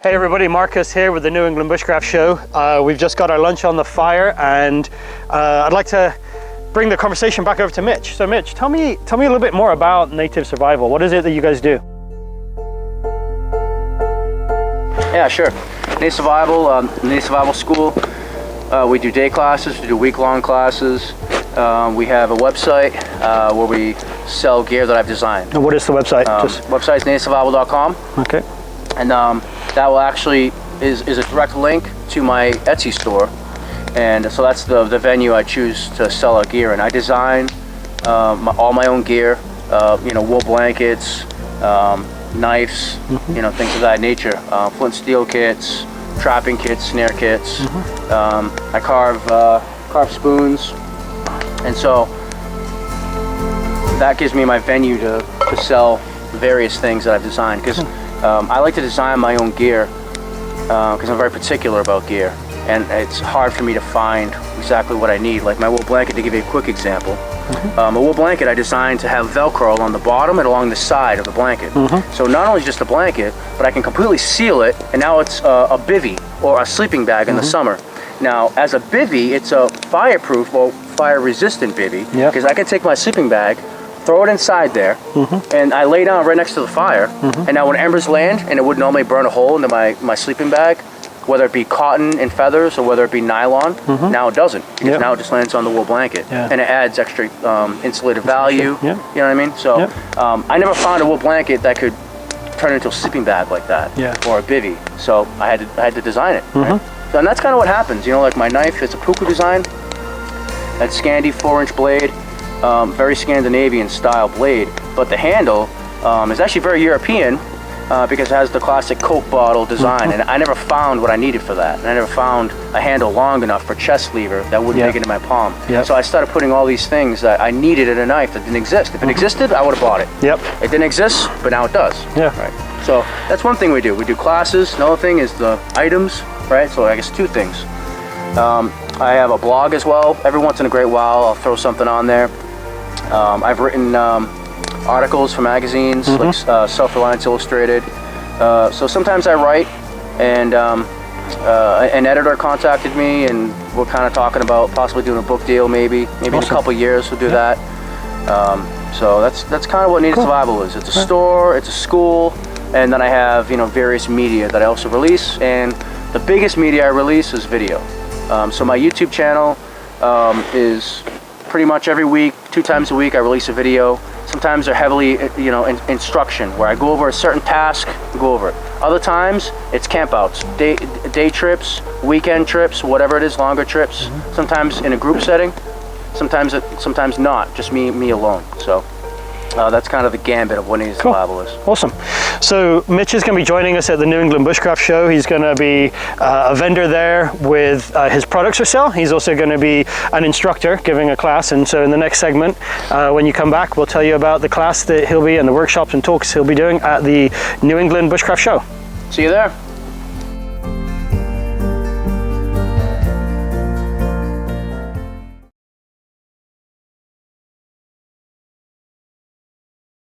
Hey everybody, Marcus here with the New England Bushcraft Show. We've just got our lunch on the fire, and I'd like to bring the conversation back over to Mitch. So Mitch, tell me a little bit more about native survival. What is it that you guys do? Yeah, sure. Native Survival School. We do day classes, we do week-long classes. We have a website where we sell gear that I've designed. And what is the website? Website's nativesurvival.com. Okay. And that will actually is a direct link to my Etsy store, and so that's the venue I choose to sell our gear. And I design all my own gear, wool blankets, knives, things of that nature, flint steel kits, trapping kits, snare kits. I carve spoons, and so that gives me my venue to sell various things that I've designed, because I like to design my own gear because I'm very particular about gear, and it's hard for me to find exactly what I need. Like my wool blanket, to give you a quick example. A wool blanket I designed to have Velcro on the bottom and along the side of the blanket. So not only just a blanket, but I can completely seal it, and now it's a bivvy or a sleeping bag in the summer. Now, as a bivvy, it's a fireproof or fire-resistant bivvy, because I can take my sleeping bag, throw it inside there, and I lay down right next to the fire, and now when embers land, and it would normally burn a hole into my sleeping bag, whether it be cotton and feathers or whether it be nylon, now it doesn't, because now it just lands on the wool blanket, and it adds extra insulative value, you know what I mean? So I never found a wool blanket that could turn into a sleeping bag like that, or a bivvy, so I had to design it, right? So, and that's kind of what happens, like my knife, it's a puku design, that Scandi 4-inch blade, very Scandinavian style blade, but the handle is actually very European because it has the classic Coke bottle design, and I never found what I needed for that, and I never found a handle long enough for chest lever that wouldn't make it in my palm. So I started putting all these things that I needed in a knife that didn't exist. If it existed, I would have bought it. It didn't exist, but now it does. Right. So that's one thing we do. We do classes. Another thing is the items, right? So I guess two things. I have a blog as well. Every once in a great while, I'll throw something on there. I've written articles for magazines like Self-Reliance Illustrated. So sometimes I write, and an editor contacted me, and we're kind of talking about possibly doing a book deal, maybe in a couple years we'll do that. So that's kind of what Native Survival is. It's a store, it's a school, and then I have various media that I also release, and the biggest media I release is video. So my YouTube channel is pretty much every week, 2 times a week, I release a video. Sometimes they're heavily, instruction, where I go over a certain task, go over it. Other times, it's campouts, day trips, weekend trips, whatever it is, longer trips. Sometimes in a group setting, sometimes not, just me alone. So that's kind of the gambit of what Native Survival is. Awesome. So Mitch is going to be joining us at the New England Bushcraft Show. He's going to be a vendor there with his products for sale. He's also going to be an instructor giving a class. And so in the next segment, when you come back, we'll tell you about the class that he'll be and the workshops and talks he'll be doing at the New England Bushcraft Show. See you there.